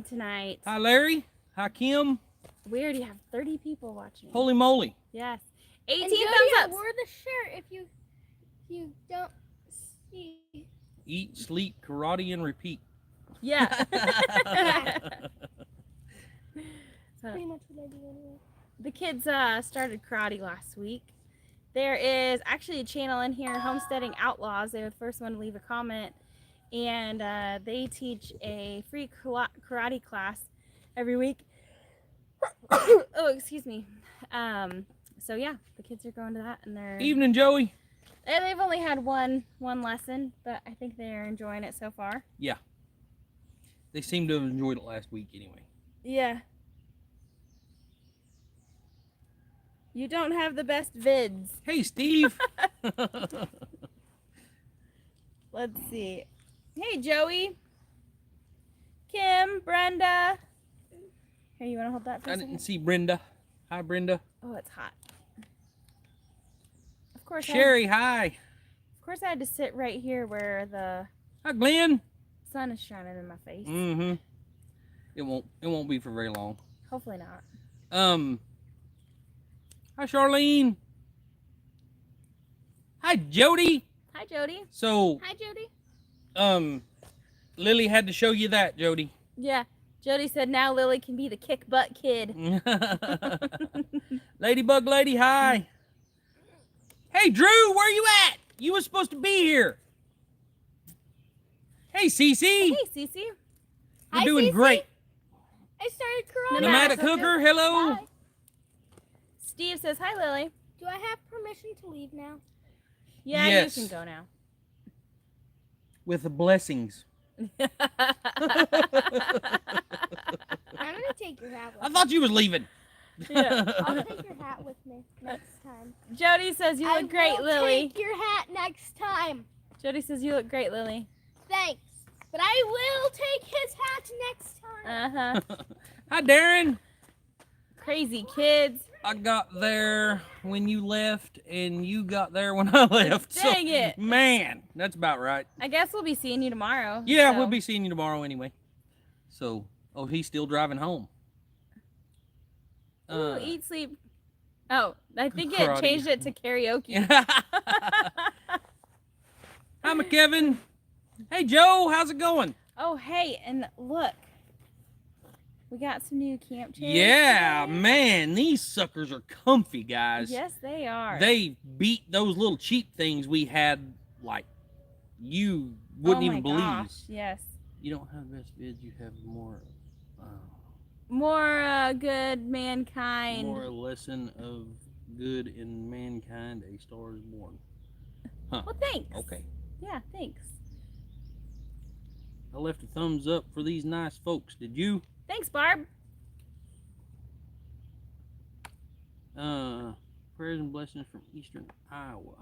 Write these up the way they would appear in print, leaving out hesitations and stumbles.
tonight. Hi, Larry. Hi, Kim. We already have 30 people watching. Holy moly. Yes. 18 and Jody, thumbs up. Wear the shirt if you don't see. Eat, sleep, karate, and repeat. Yeah. Pretty much what I do anyway. The kids started karate last week. There is actually a channel in here, Homesteading Outlaws. They were the first one to leave a comment. And they teach a free karate class every week. Oh, excuse me. So yeah, the kids are going to that, and they're Evening, Joey. they've only had one lesson, but I think they're enjoying it so far. Yeah. They seem to have enjoyed it last week anyway. Yeah. You don't have the best vids. Hey, Steve. Let's see. Hey, Joey. Kim, Brenda. Here, you want to hold that for I a second? didn't see Brenda. Hi, Brenda. Oh, it's hot. Of course, Sherry, hi. Of course, I had to sit right here where the Hi, Glenn. sun is shining in my face. Mm-hmm. It won't be for very long. Hopefully not. Hi, Charlene. Hi, Jody. Hi, Jody. So, Hi, Jody. Lily had to show you that, Jody. Yeah. Jody said now Lily can be the kick butt kid. Ladybug lady, hi. Hey, Drew, where you at? You was supposed to be here. Hey, Cece. Hey, Cece. You're Hi, doing Cece. great. I started karate. Nomadic Hooker, hello. Hi. Steve says hi, Lily. Do I have permission to leave now? Yeah, Yes. you can go now. With the blessings. I'm gonna take your hat with I thought you was leaving. Yeah. I'll take your hat with me next time. Jody says you look great, will Lily. Take your hat next time. Jody says you look great, Lily. Thanks. But I will take his hat next time. Uh-huh. Hi, Darren. Crazy kids. I got there when you left, and you got there when I left. Dang it. Man, that's about right. I guess we'll be seeing you tomorrow. Yeah, so. we'll be seeing you tomorrow anyway. So, oh, he's still driving home. Ooh, eat, sleep. Oh, I think karate. it changed it to karaoke. Hi, McKevin. Hey, Joe, how's it going? Oh, hey, and look. We got some new camp chairs. Yeah, today. man, these suckers are comfy, guys. Yes, they are. They beat those little cheap things we had, like, you wouldn't even believe. Gosh, yes. You don't have best vids, you have more... More good mankind. More a lesson of good in mankind, a star is born. Huh. Well, thanks. Okay. Yeah, thanks. I left a thumbs up for these nice folks. Did you? Thanks, Barb. Prayers and blessings from Eastern Iowa.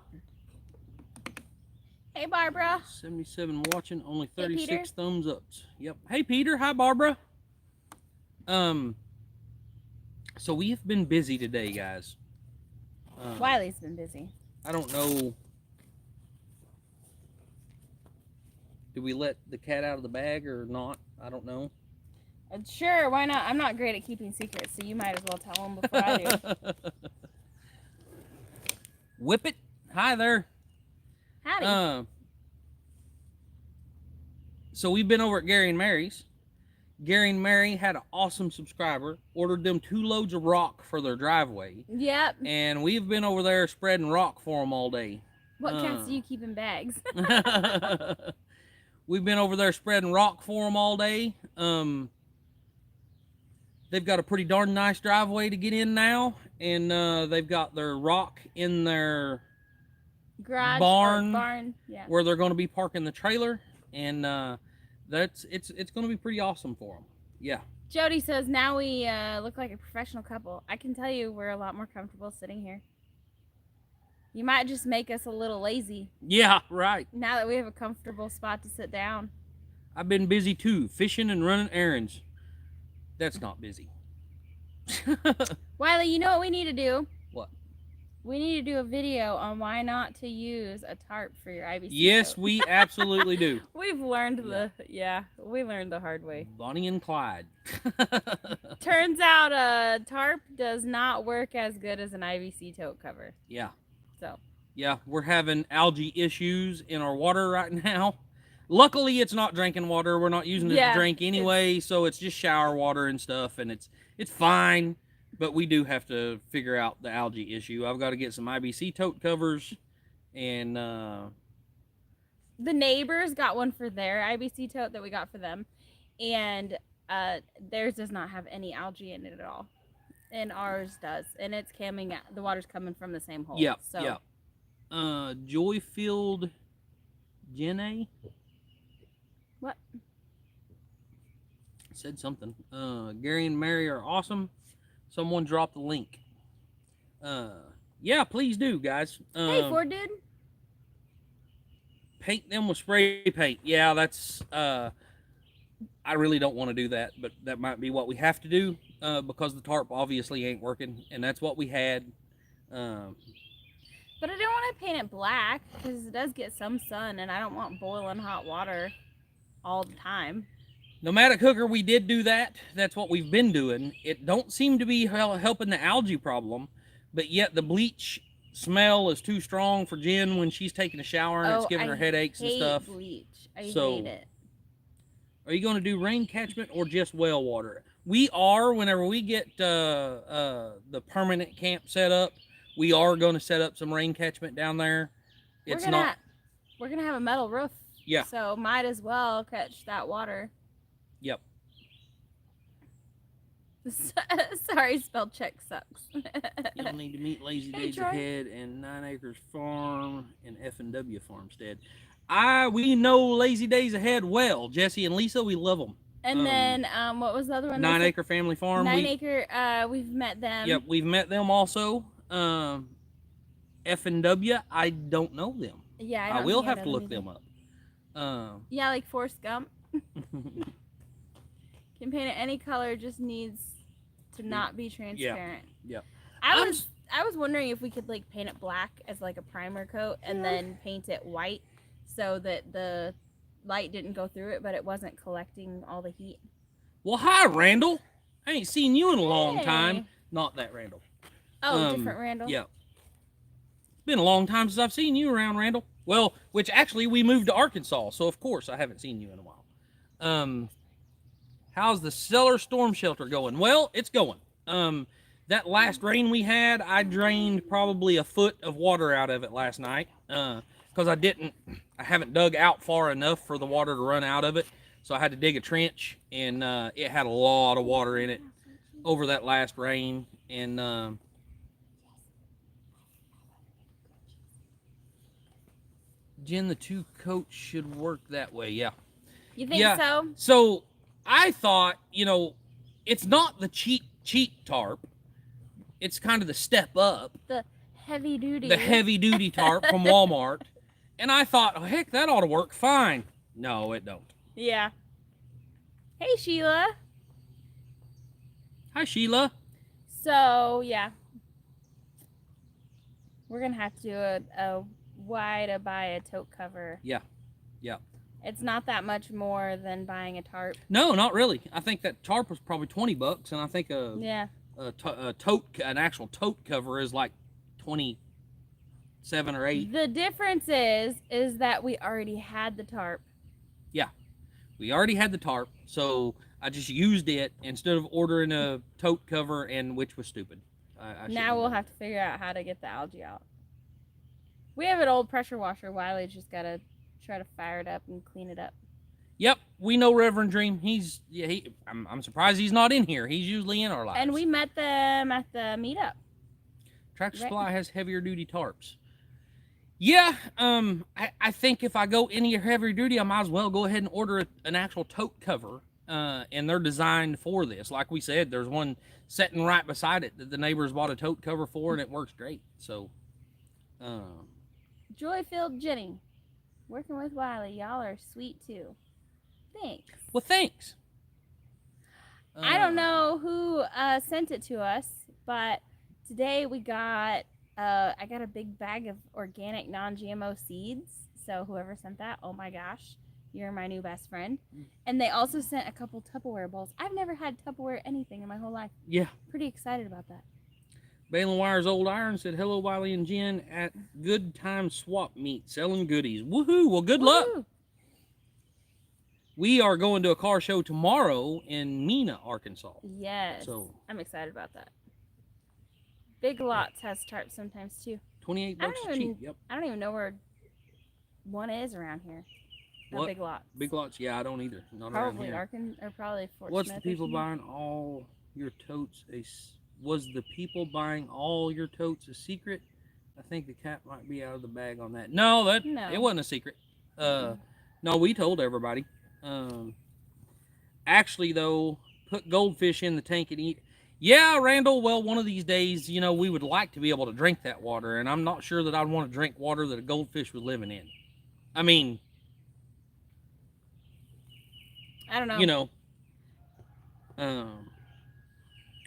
Hey, Barbara. 77 watching, only Hey, 36 Peter. thumbs ups. Yep. Hey, Peter. Hi, Barbara. So we have been busy today, guys. Wiley's been busy. I don't know. Did we let the cat out of the bag or not? I don't know. Sure, why not? I'm not great at keeping secrets, so you might as well tell them before I do. Whip it. Hi there. Howdy. So we've been over at Gary and Mary's. Gary and Mary had an awesome subscriber, ordered them 2 loads of rock for their driveway, Yep. and we've been over there spreading rock for them all day. What cats do you keep in bags? We've been over there spreading rock for them all day. They've got a pretty darn nice driveway to get in now, and they've got their rock in their Garage. barn, Yeah. where they're going to be parking the trailer, and it's going to be pretty awesome for them. Yeah. Jody says now we look like a professional couple. I can tell you we're a lot more comfortable sitting here. You might just make us a little lazy Yeah, right. now that we have a comfortable spot to sit down. I've been busy too, fishing and running errands. That's not busy. Wiley, you know what we need to do? What? We need to do a video on why not to use a tarp for your IBC. Yes, tote. we absolutely do. We've learned we learned the hard way. Bonnie and Clyde. Turns out a tarp does not work as good as an IBC tote cover. Yeah. So. Yeah, we're having algae issues in our water right now. Luckily, it's not drinking water. We're not using it to drink anyway, so it's just shower water and stuff, and it's fine. But we do have to figure out the algae issue. I've got to get some IBC tote covers, and the neighbors got one for their IBC tote that we got for them, and theirs does not have any algae in it at all, and ours does, and it's coming. The water's coming from the same hole. Yeah, so. yeah. Joyfield Jenn. What? Said something. Gary and Mary are awesome. Someone dropped the link. Yeah, please do, guys. Hey, Ford dude. Paint them with spray paint. Yeah, that's. I really don't want to do that, but that might be what we have to do because the tarp obviously ain't working, and that's what we had. But I don't want to paint it black because it does get some sun, and I don't want boiling hot water all the time. Nomadic Hooker, we did do that. That's what we've been doing. It don't seem to be helping the algae problem, but yet the bleach smell is too strong for Jen when she's taking a shower and it's giving her headaches and stuff. Bleach. I hate it. Are you going to do rain catchment or just well water? We are, whenever we get the permanent camp set up, we are going to set up some rain catchment down there. We're gonna have a metal roof. Yeah. So might as well catch that water. Yep. Sorry, spell check sucks. You'll need to meet Lazy Days Ahead and 9 Acres Farm and F&W Farmstead. We know Lazy Days Ahead well. Jesse and Lisa, we love them. And then what was the other one? 9 Acre Family Farm. 9 Acre. We've met them. Yep, we've met them also. F&W, I don't know them. Yeah, I will have to look them up. Yeah, like Forrest Gump. Can paint it any color, just needs to not be transparent. Yeah. I was wondering if we could like paint it black as like a primer coat and then paint it white so that the light didn't go through it, but it wasn't collecting all the heat. Well, hi, Randall. I ain't seen you in a long time. Not that Randall. Oh, different Randall. Yeah. It's been a long time since I've seen you around, Randall. Well, which actually we moved to Arkansas, so of course I haven't seen you in a while. How's the cellar storm shelter going? Well, it's going. That last rain we had, I drained probably a foot of water out of it last night because I haven't dug out far enough for the water to run out of it. So I had to dig a trench, and it had a lot of water in it over that last rain. And Jen, the 2 coats should work that way. Yeah. You think so? So I thought, it's not the cheap tarp. It's kind of the step up. The heavy duty. The heavy duty tarp from Walmart. And I thought, oh, heck, that ought to work fine. No, it don't. Yeah. Hey, Sheila. Hi, Sheila. So, yeah. We're going to have to do a why to buy a tote cover. Yeah. Yeah. It's not that much more than buying a tarp. No, not really. I think that tarp was probably $20, and I think an actual tote cover is like 27 or 8. The difference is that we already had the tarp. Yeah, we already had the tarp, so I just used it instead of ordering a tote cover, and which was stupid. Now we'll have to figure out how to get the algae out. We have an old pressure washer. Wiley's just gotta try to fire it up and clean it up. Yep, we know Reverend Dream. I'm surprised he's not in here. He's usually in our lives. And we met them at the meetup. Tractor Supply has heavier duty tarps. Yeah, I think if I go any heavier duty, I might as well go ahead and order an actual tote cover. And they're designed for this. Like we said, there's one sitting right beside it that the neighbors bought a tote cover for, and it works great. So, Joy-filled Jenny. Working with Wiley. Y'all are sweet too. Thanks. Well, thanks. I don't know who sent it to us, but today we got I got a big bag of organic non-GMO seeds. So whoever sent that, oh my gosh, you're my new best friend. And they also sent a couple Tupperware bowls. I've never had Tupperware anything in my whole life. Yeah. Pretty excited about that. Balin Wire's Old Iron said, hello, Wiley and Jenn at Good Time Swap Meet, selling goodies. Woohoo! Well, good luck. We are going to a car show tomorrow in Mena, Arkansas. Yes. So I'm excited about that. Big Lots has tarps sometimes too. $28 is cheap. Yep. I don't even know where one is around here. What? Big Lots. Big Lots? Yeah, I don't either. Not probably around here. Arkansas or probably Fort What's Smith the people buying all your totes? Was the people buying all your totes a secret? I think the cat might be out of the bag on that. No, it wasn't a secret. No, we told everybody. Actually, though, put goldfish in the tank and eat. Yeah, Randall, well, one of these days, you know, we would like to be able to drink that water, and I'm not sure that I'd want to drink water that a goldfish was living in. I mean, I don't know. You know,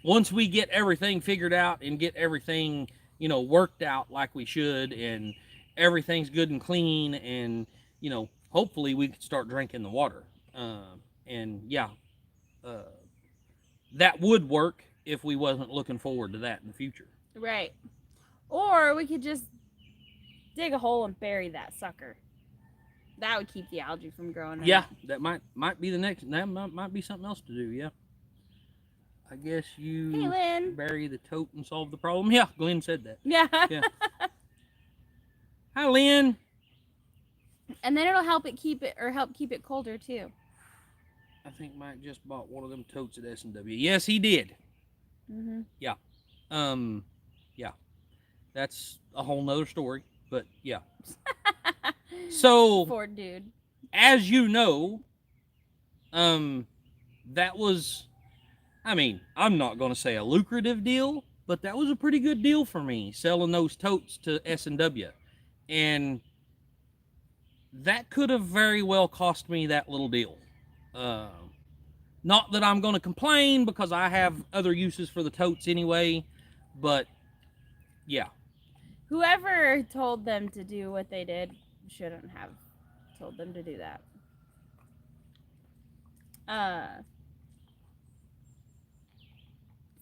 once we get everything figured out and get everything, you know, worked out like we should, and everything's good and clean, and, you know, hopefully we can start drinking the water. And yeah, that would work if we wasn't looking forward to that in the future. Right. Or we could just dig a hole and bury that sucker. That would keep the algae from growing. Yeah, that might be the next. That might be something else to do. Yeah. I guess you bury the tote and solve the problem. Yeah, Glenn said that. Yeah. Yeah. Hi, Lynn. And then it'll help keep it colder too. I think Mike just bought one of them totes at S&W. Yes, he did. Mhm. Yeah. Yeah. That's a whole nother story, but yeah. So, poor dude. As you know, that was, I mean, I'm not going to say a lucrative deal, but that was a pretty good deal for me, selling those totes to S&W. And that could have very well cost me that little deal. Not that I'm going to complain, because I have other uses for the totes anyway, but yeah. Whoever told them to do what they did shouldn't have told them to do that.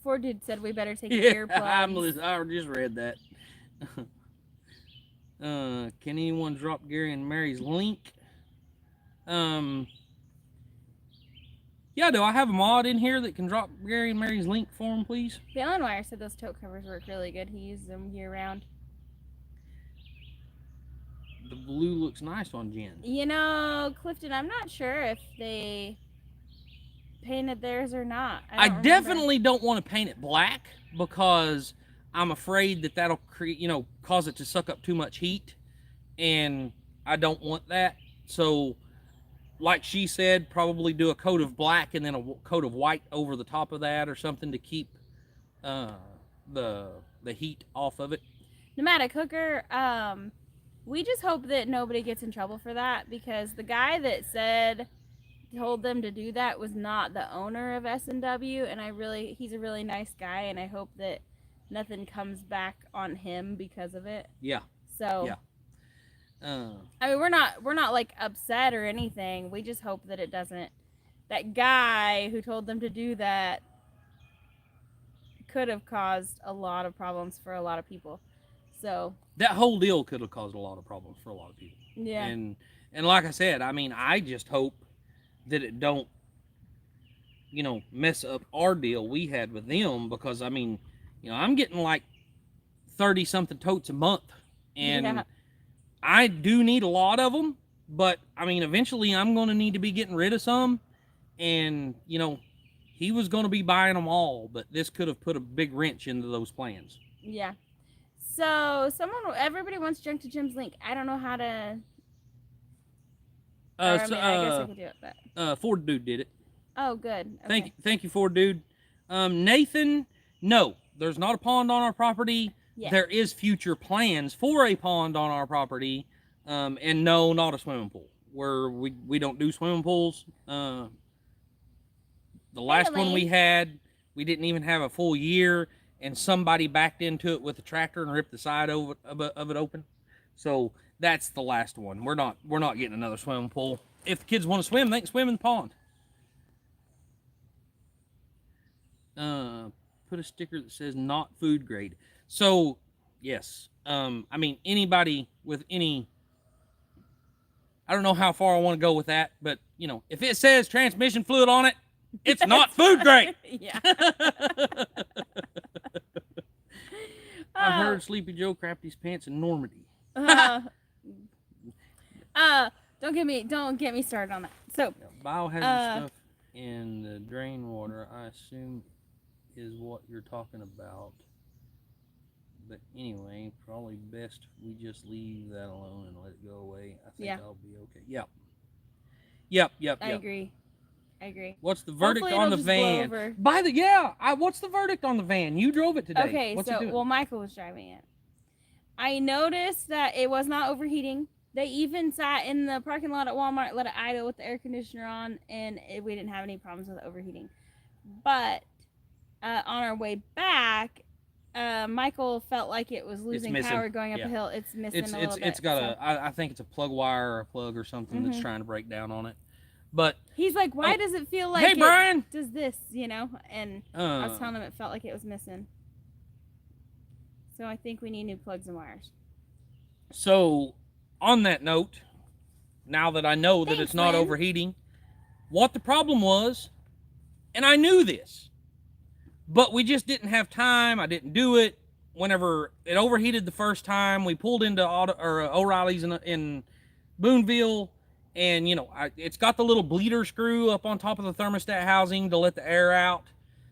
Ford dude said we better take earplugs. I just read that. Can anyone drop Gary and Mary's link? Yeah, do I have a mod in here that can drop Gary and Mary's link for him, please? Balin Wire said those tote covers work really good. He uses them year round. The blue looks nice on Jen. You know, Clifton, I'm not sure if they painted theirs or not. I definitely don't want to paint it black, because I'm afraid that that'll create, you know, cause it to suck up too much heat, and I don't want that. So, like she said, probably do a coat of black and then a coat of white over the top of that, or something to keep the heat off of it. Pneumatic hooker, we just hope that nobody gets in trouble for that, because the guy that told them to do that was not the owner of S&W, and he's a really nice guy, and I hope that nothing comes back on him because of it. Yeah. So. Yeah. I mean, we're not like upset or anything. We just hope that it doesn't. That guy who told them to do that could have caused a lot of problems for a lot of people. So that whole deal could have caused a lot of problems for a lot of people. Yeah. And like I said, I mean, I just hope that it don't, you know, mess up our deal we had with them, because I mean, you know, I'm getting like 30 something totes a month, and yeah. I do need a lot of them, but I mean, eventually I'm going to need to be getting rid of some, and you know, he was going to be buying them all, but this could have put a big wrench into those plans. Yeah. So everybody wants Junk to Jim's link. I don't know how to. I guess I could do it, but. Ford dude did it. Oh, good. Okay. Thank you, Ford dude. Nathan, no, there's not a pond on our property. Yeah. There is future plans for a pond on our property, and no, not a swimming pool. We don't do swimming pools. The last one we had, we didn't even have a full year, and somebody backed into it with a tractor and ripped the side of it open. So that's the last one. We're not getting another swimming pool. If the kids want to swim, they can swim in the pond. Put a sticker that says not food grade. So yes, I mean, anybody with any, I don't know how far I want to go with that, but you know, if it says transmission fluid on it, it's not food grade. Yeah. I heard Sleepy Joe crapped his pants in Normandy. Don't get me started on that. So biohazard stuff in the drain water, I assume, is what you're talking about. But anyway, probably best we just leave that alone and let it go away. I think I'll be okay. Yep. I agree. What's the verdict on the van? What's the verdict on the van? You drove it today. Okay, What's it doing? well, Michael was driving it. I noticed that it was not overheating. They even sat in the parking lot at Walmart, let it idle with the air conditioner on, and we didn't have any problems with overheating. But on our way back, Michael felt like it was losing power going up a hill. It's missing a little bit. It's got I think it's a plug wire or a plug or something that's trying to break down on it. But he's like, why does it feel like Brian does this, you know? And I was telling him it felt like it was missing. So I think we need new plugs and wires. So on that note, now that I know that it's not overheating, what the problem was, and I knew this, but we just didn't have time. I didn't do it. Whenever it overheated the first time, we pulled into O'Reilly's in Boonville, and you know, it's got the little bleeder screw up on top of the thermostat housing to let the air out.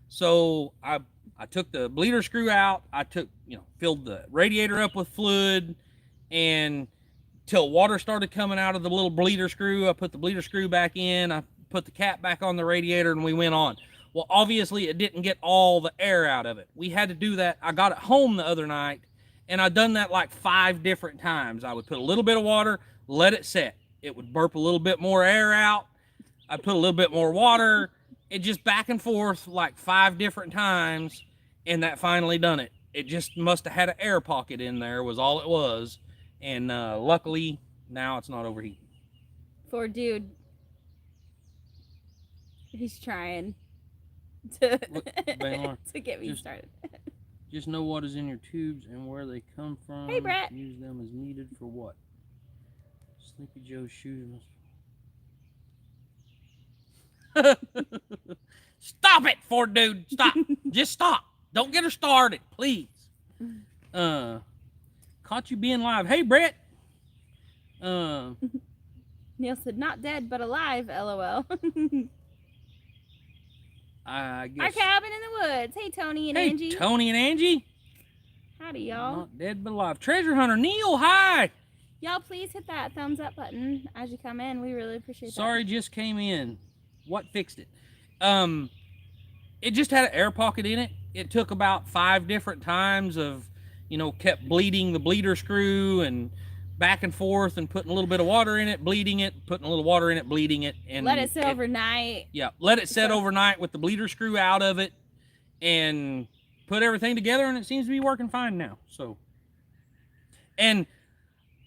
So I took the bleeder screw out. I filled the radiator up with fluid, and till water started coming out of the little bleeder screw, I put the bleeder screw back in. I put the cap back on the radiator, and we went on. Well, obviously, it didn't get all the air out of it. We had to do that. I got it home the other night, and I'd done that like 5 different times. I would put a little bit of water, let it set. It would burp a little bit more air out. I'd put a little bit more water. It just back and forth like 5 different times, and that finally done it. It just must have had an air pocket in there was all it was. And luckily, now it's not overheating. Poor dude. He's trying to get me started. Just know what is in your tubes and where they come from. Hey, Brett. Use them as needed for what? Sleepy Joe's shoes. Stop it, Ford dude. Stop. Just stop. Don't get her started, please. Caught you being live. Hey, Brett. Neil said, not dead, but alive, LOL. I guess. Our cabin in the woods. Hey, Tony and Angie. Hey, Tony and Angie. Howdy, y'all. Not dead, but alive. Treasure hunter Neil, hi. Y'all, please hit that thumbs up button as you come in. We really appreciate that. Sorry, just came in. What fixed it? It just had an air pocket in it. It took about 5 different times of, kept bleeding the bleeder screw and back and forth and putting a little bit of water in it, bleeding it, putting a little water in it, bleeding it. And let it sit overnight. Yeah, let it set overnight with the bleeder screw out of it and put everything together, and it seems to be working fine now. So, and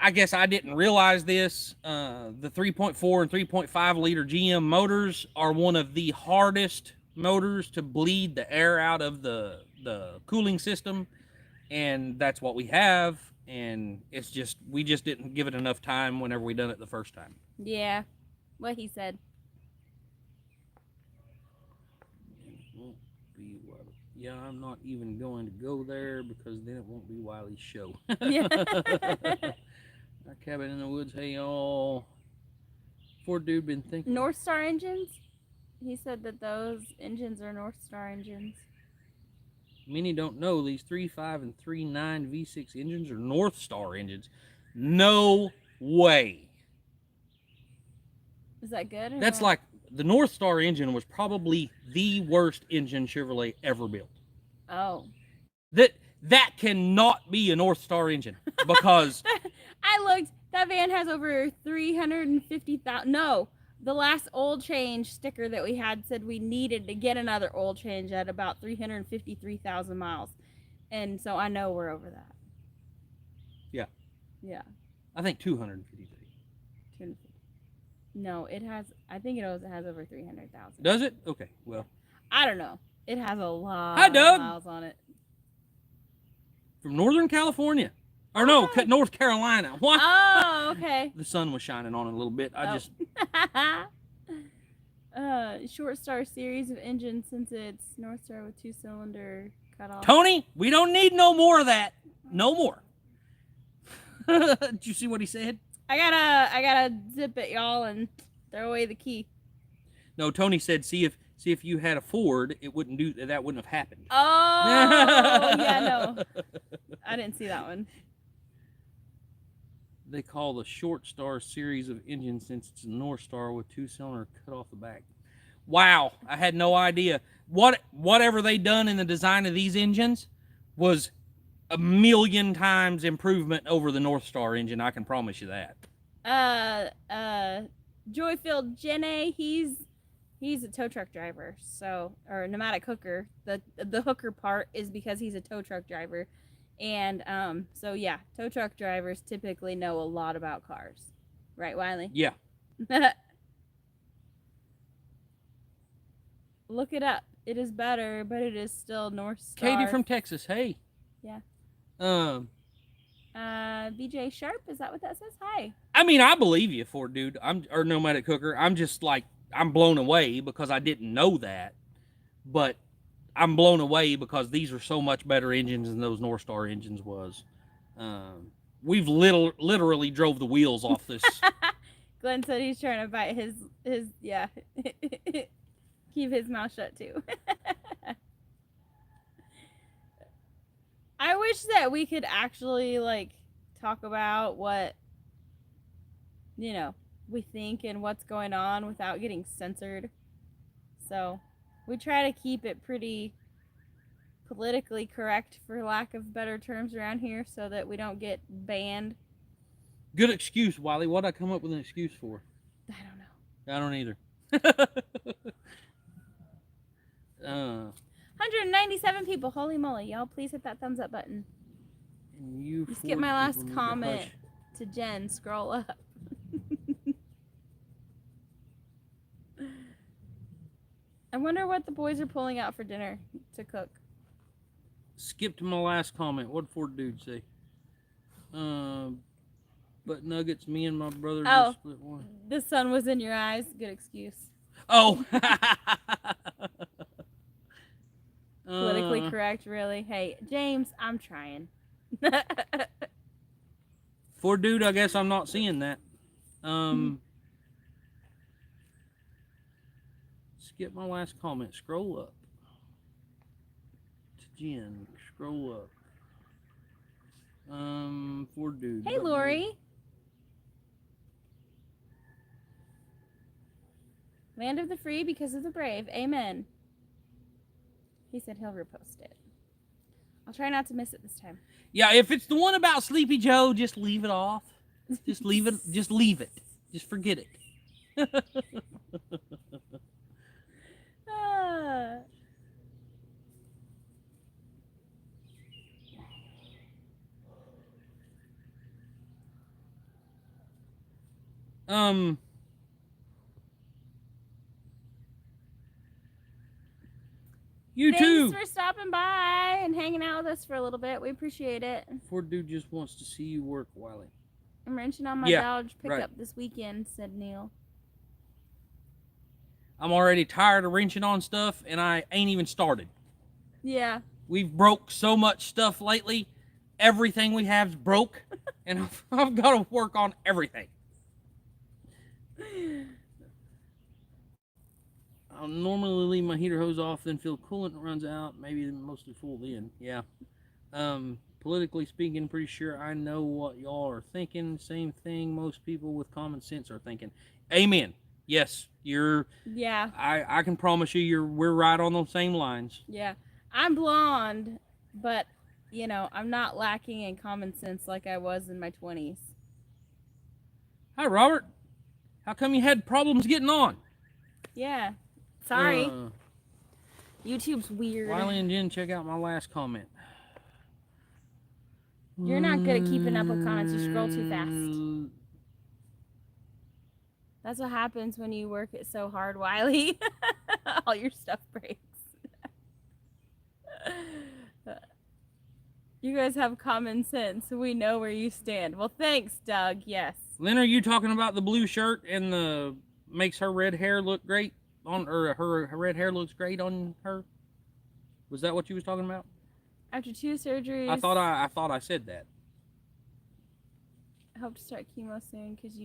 I guess I didn't realize this. The 3.4 and 3.5 liter GM motors are one of the hardest motors to bleed the air out of the cooling system, and that's what we have. And it's just, we just didn't give it enough time whenever we done it the first time. Yeah, what he said. Yeah, I'm not even going to go there because then it won't be Wiley's show. Yeah. Our cabin in the woods. Hey, y'all. Ford dude been thinking. North Star engines? He said that those engines are North Star engines. Many don't know these 3.5 and 3.9 V6 engines are North Star engines. No way. Is that good? That's like, the North Star engine was probably the worst engine Chevrolet ever built. Oh. That cannot be a North Star engine because I looked, that van has over 350,000. No, the last oil change sticker that we had said we needed to get another oil change at about 353,000 miles. And so I know we're over that. Yeah. Yeah. I think 253. 250. No, it has. I think it has over 300,000. Does it? Okay. Well, I don't know. It has a lot Hi, Doug. of miles on it. From Northern California. Or no, hi. North Carolina. What? Oh, okay. The sun was shining on it a little bit. I just. Short Star series of engines since it's North Star with 2-cylinder cut off. Tony, we don't need no more of that. No more. Did you see what he said? I gotta zip it, y'all, and throw away the key. No, Tony said, see if you had a Ford, it wouldn't that wouldn't have happened. Oh, yeah, no. I didn't see that one. They call the Short Star series of engines since it's a North Star with 2-cylinder cut off the back. Wow, I had no idea. Whatever they done in the design of these engines was a million times improvement over the North Star engine. I can promise you that. Joyfield Jenny, he's a tow truck driver, or pneumatic hooker. The hooker part is because he's a tow truck driver. And so yeah, tow truck drivers typically know a lot about cars. Right, Wiley? Yeah. Look it up. It is better, but it is still North Star. Katie from Texas, hey. Yeah. BJ Sharp, is that what that says? Hi. I mean, I believe you, Ford dude. Or pneumatic hooker. I'm just like, I'm blown away because I didn't know that. But I'm blown away because these are so much better engines than those North Star engines was. We've literally drove the wheels off this. Glenn said he's trying to bite his yeah. Keep his mouth shut too. I wish that we could actually like talk about what we think and what's going on without getting censored. So we try to keep it pretty politically correct, for lack of better terms, around here so that we don't get banned. Good excuse, Wiley. What'd I come up with an excuse for? I don't know. I don't either. 197 people. Holy moly. Y'all please hit that thumbs up button. And you skip my last comment to Jen. Scroll up. I wonder what the boys are pulling out for dinner to cook. Skip to my last comment. What'd Ford dude say? But nuggets, me and my brother just split one. The sun was in your eyes. Good excuse. Oh. Politically correct, really. Hey, James, I'm trying. Ford dude, I guess I'm not seeing that. Skip my last comment. Scroll up. To Jen. Scroll up. Ford dude. Hey, Lori. Land of the free because of the brave. Amen. He said he'll repost it. I'll try not to miss it this time. Yeah, if it's the one about Sleepy Joe, just leave it off. Just leave it. Just leave it. Just forget it. You too. Thanks for stopping by and hanging out with us for a little bit. We appreciate it. Ford dude just wants to see you work, Wiley. I'm wrenching on my Dodge pickup this weekend, said Neil. I'm already tired of wrenching on stuff, and I ain't even started. Yeah. We've broke so much stuff lately. Everything we have's broke, and I've got to work on everything. I'll normally leave my heater hose off, then fill coolant runs out, maybe mostly full then. Yeah. Politically speaking, pretty sure I know what y'all are thinking. Same thing most people with common sense are thinking. Amen. Yes, you're. Yeah. I can promise you, we're right on those same lines. Yeah. I'm blonde, but I'm not lacking in common sense like I was in my 20s. Hi, Robert. How come you had problems getting on? Yeah. Sorry. YouTube's weird. Wiley and Jenn, check out my last comment. You're not good at keeping up with comments. You scroll too fast. That's what happens when you work it so hard, Wiley. All your stuff breaks. You guys have common sense. We know where you stand. Well, thanks, Doug. Yes. Lynn, are you talking about the blue shirt and the makes her red hair look great on, or her red hair looks great on her? Was that what you was talking about? After 2 surgeries. I thought I said that. I hope to start chemo soon because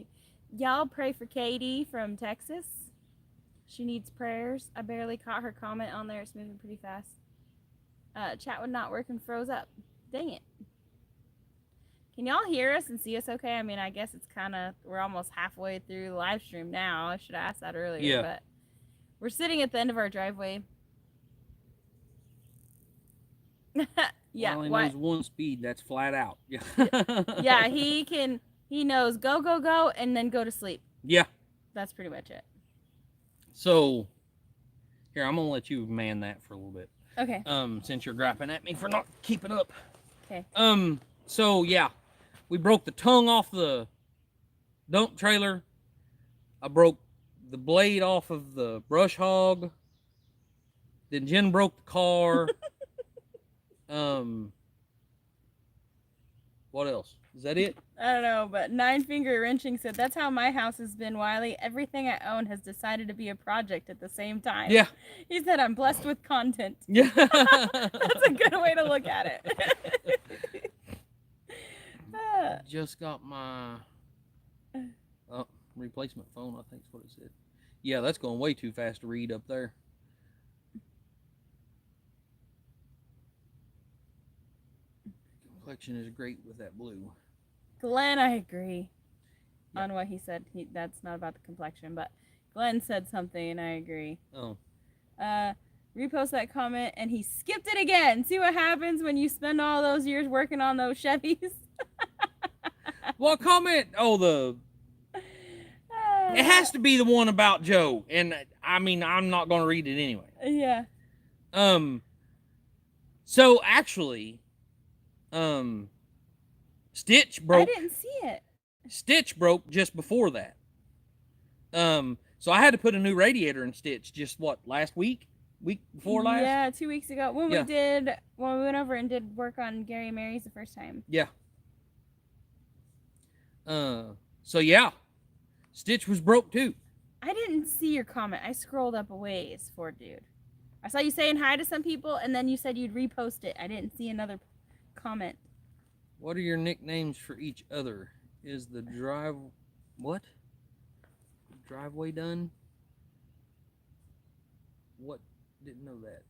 y'all pray for Katie from Texas. She needs prayers. I barely caught her comment on there. It's moving pretty fast. Chat would not work and froze up. Dang it. Can y'all hear us and see us okay? I mean, I guess it's kind of, we're almost halfway through the live stream now. I should have asked that earlier. Yeah. But we're sitting at the end of our driveway. Yeah. Well, he knows one speed. That's flat out. Yeah. Yeah, he knows go, go, go, and then go to sleep. Yeah. That's pretty much it. So, here, I'm going to let you man that for a little bit. Okay. Since you're griping at me for not keeping up. Okay. So, yeah. We broke the tongue off the dump trailer. I broke the blade off of the brush hog. Then Jen broke the car. What else? Is that it? I don't know, but Nine Finger Wrenching said, that's how my house has been, Wiley. Everything I own has decided to be a project at the same time. Yeah. He said, I'm blessed with content. Yeah. That's a good way to look at it. Just got my replacement phone, I think is what it said. Yeah, that's going way too fast to read up there. Complexion is great with that blue. Glenn, I agree on what he said. That's not about the complexion, but Glenn said something and I agree. Oh. Repost that comment and he skipped it again. See what happens when you spend all those years working on those Chevys? What comment? Oh, it has to be the one about Joe. And I mean, I'm not going to read it anyway. Yeah. So actually, Stitch broke. I didn't see it. Stitch broke just before that. So I had to put a new radiator in Stitch just last week? Week before last? Yeah, 2 weeks ago. When we went over and did work on Gary and Mary's the first time. Yeah. So yeah. Stitch was broke too. I didn't see your comment. I scrolled up a ways for it, dude. I saw you saying hi to some people and then you said you'd repost it. I didn't see another comment. What are your nicknames for each other? Is the driveway done? What? Didn't know that.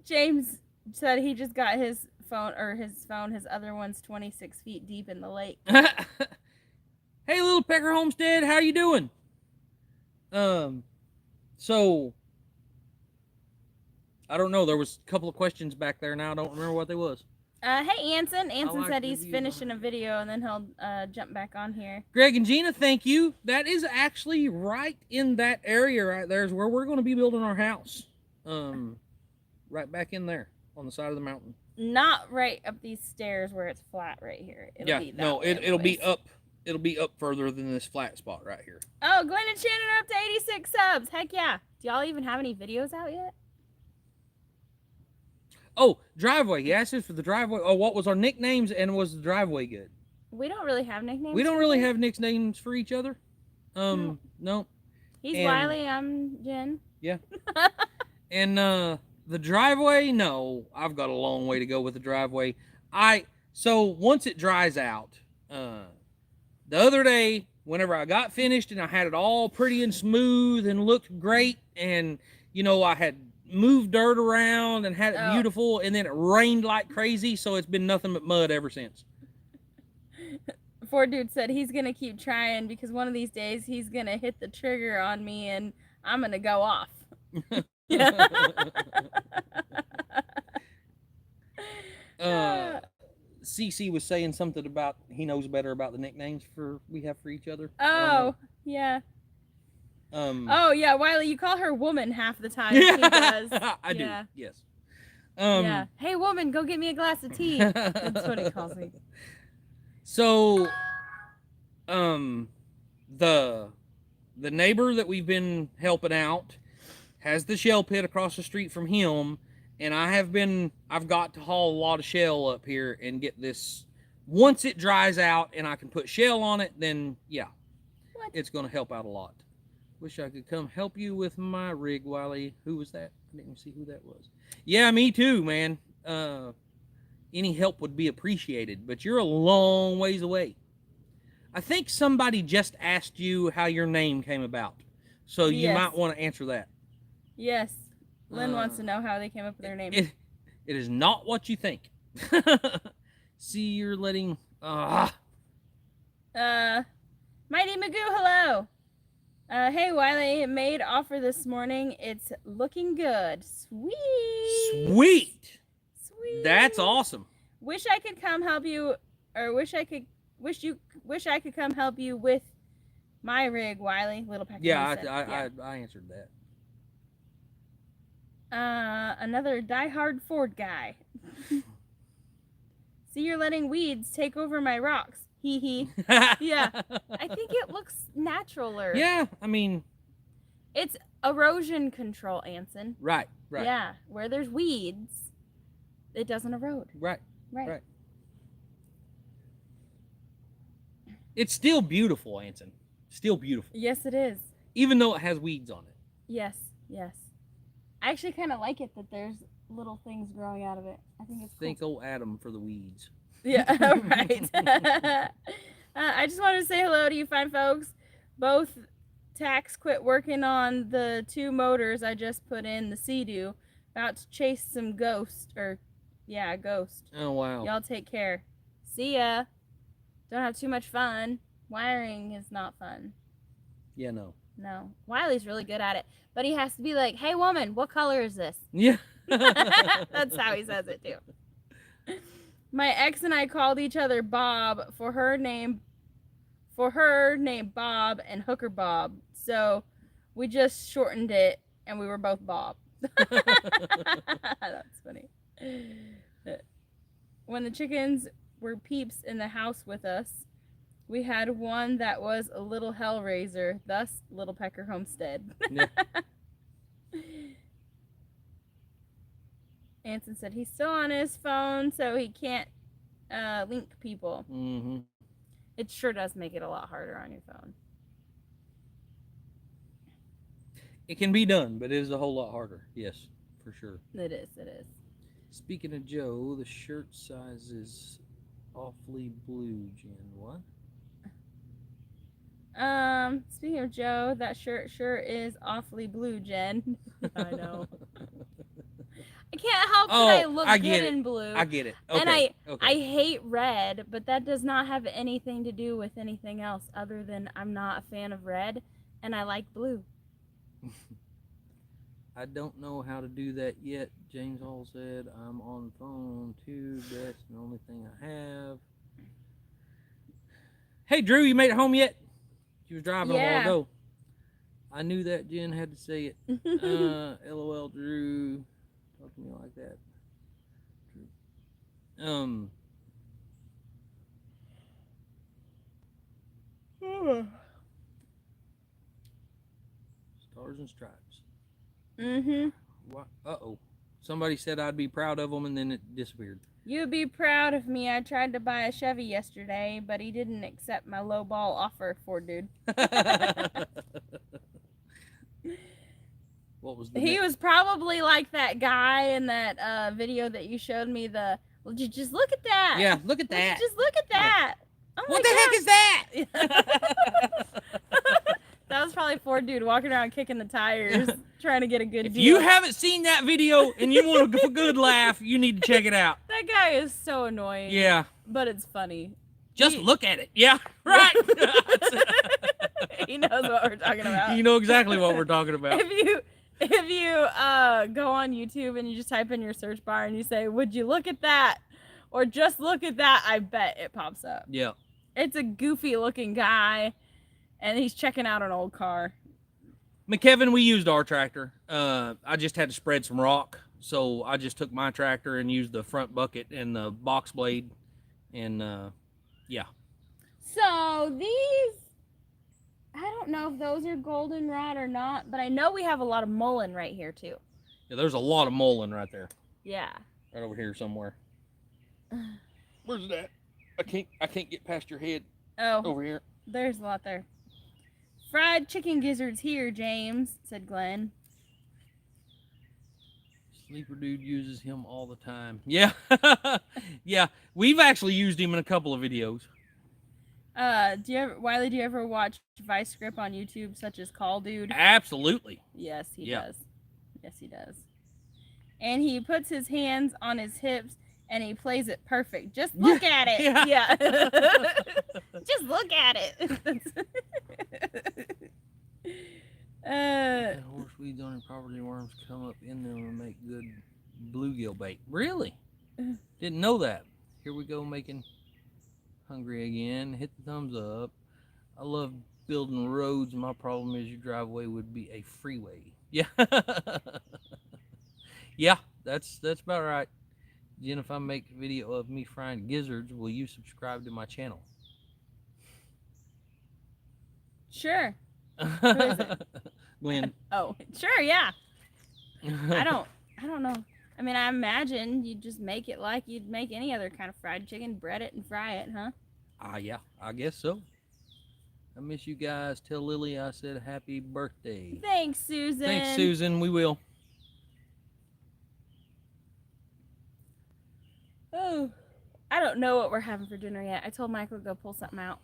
James said he just got his phone, his other one's 26 feet deep in the lake. Hey, little Pecker Homestead, how you doing? So, I don't know. There was a couple of questions back there now. I don't remember what they was. Hey, Anson. Anson like said he's finishing a video and then he'll jump back on here. Greg and Gina, thank you. That is actually right in that area right there is where we're going to be building our house. Right back in there on the side of the mountain. Not right up these stairs where it's flat right here. It'll be that it'll be up. It'll be up further than this flat spot right here. Oh, Glenn and Shannon are up to 86 subs. Heck yeah. Do y'all even have any videos out yet? Oh, driveway. He asked us for the driveway. Oh, what was our nicknames and was the driveway good? We don't really have nicknames. We don't really have nicknames for each other. No. He's Wiley, I'm Jen. Yeah. And the driveway, no. I've got a long way to go with the driveway. So once it dries out, the other day, whenever I got finished and I had it all pretty and smooth and looked great, and I had moved dirt around and had it beautiful, and then it rained like crazy, so it's been nothing but mud ever since. Ford Dude said he's gonna keep trying because one of these days he's gonna hit the trigger on me and I'm gonna go off. CC was saying something about he knows better about the nicknames we have for each other. Oh, yeah. Oh yeah, Wiley, you call her woman half the time. He does. I do. Yes. Yeah. Hey, woman, go get me a glass of tea. That's what he calls me. So, the neighbor that we've been helping out has the shell pit across the street from him, and I've got to haul a lot of shell up here and get this. Once it dries out and I can put shell on it, then yeah, it's going to help out a lot. Wish I could come help you with my rig, Wiley. Who was that? I didn't even see who that was. Yeah, me too, man. Any help would be appreciated, but you're a long ways away. I think somebody just asked you how your name came about, so you might want to answer that. Yes. Lynn wants to know how they came up with their name. It is not what you think. See, you're letting... Mighty Magoo, hello. Hey, Wiley, made offer this morning. It's looking good. Sweet. Sweet. Sweet. That's awesome. Wish I could come help you, or wish I could come help you with my rig, Wiley. Little Pecker. Yeah, I answered that. Another diehard Ford guy. See, you're letting weeds take over my rocks. Hee hee. Yeah. I think it looks naturaler. Yeah, I mean... It's erosion control, Anson. Right. Yeah, where there's weeds, it doesn't erode. Right. It's still beautiful, Anson. Still beautiful. Yes, it is. Even though it has weeds on it. Yes. I actually kind of like it that there's little things growing out of it. I think it's cool. Thank old Adam for the weeds. Yeah, right. I just wanted to say hello to you fine folks. Both Tax quit working on the 2 motors I just put in the Sea-Doo. About to chase some ghost. Oh, wow. Y'all take care. See ya. Don't have too much fun. Wiring is not fun. Yeah, no. Wiley's really good at it. But he has to be like, hey, woman, what color is this? Yeah. That's how he says it, too. My ex and I called each other Bob for her name Bob and Hooker Bob. So we just shortened it and we were both Bob. That's funny. When the chickens were peeps in the house with us, we had one that was a little hellraiser, thus Little Pecker Homestead. Yeah. Anson said he's still on his phone, so he can't link people. Mm-hmm. It sure does make it a lot harder on your phone. It can be done, but it is a whole lot harder. Yes, for sure. It is. Speaking of Joe, the shirt size is awfully blue, Jen. What? Speaking of Joe, that shirt sure is awfully blue, Jen. I know. I can't help that I look good in blue. I get it. Okay. And I hate red, but that does not have anything to do with anything else other than I'm not a fan of red and I like blue. I don't know how to do that yet. James Hall said I'm on the phone too. That's the only thing I have. Hey Drew, you made it home yet? She was driving a while ago. I knew that Jen had to say it. LOL Drew. Talk to me like that. Stars and Stripes. Mm-hmm. Uh-oh. Somebody said I'd be proud of them and then it disappeared. You'd be proud of me. I tried to buy a Chevy yesterday, but he didn't accept my low ball offer, Ford dude. What was the He was probably like that guy in that video that you showed me. Well, just look at that. Yeah, look at that. Just look at that. Yeah. Oh what the heck is that? That was probably Ford dude walking around kicking the tires, trying to get a good deal. If you haven't seen that video and you want a good laugh, you need to check it out. That guy is so annoying. Yeah. But it's funny. Just look at it. Yeah, right. He knows what we're talking about. You know exactly what we're talking about. If you go on YouTube and you just type in your search bar and you say, would you look at that? Or just look at that, I bet it pops up. Yeah. It's a goofy looking guy. And he's checking out an old car. McKevin, we used our tractor. I just had to spread some rock So I just took my tractor and used the front bucket and the box blade, and yeah. So these, I don't know if those are goldenrod or not, but I know we have a lot of mullein right here too. Yeah, there's a lot of mullein right there. Yeah. Right over here somewhere. Where's that? I can't get past your head. Oh, Over here. there's a lot there. Fried chicken gizzards here, James, said Glenn. Sleeper dude uses him all the time. Yeah. Yeah. We've actually used him in a couple of videos. Wiley, do you ever watch Vice Grip on YouTube, such as Call Dude? Absolutely. Yes, he does. Yes, he does. And he puts his hands on his hips and he plays it perfect. Just look at it. Yeah. Just look at it. Horseweeds on and property worms come up in them and make good bluegill bait. Really? Didn't know that. Here we go, making hungry again. Hit the thumbs up. I love building roads. My problem is your driveway would be a freeway. Yeah. Yeah, that's about right. Jen, if I make a video of me frying gizzards, will you subscribe to my channel? Sure. Who is it? Glenn. Oh, sure, yeah. I don't know. I mean, I imagine you'd just make it like you'd make any other kind of fried chicken, bread it and fry it, huh? Yeah, I guess so. I miss you guys. Tell Lily I said happy birthday. Thanks, Susan. Thanks, Susan. We will. Oh, I don't know what we're having for dinner yet. I told Michael to go pull something out.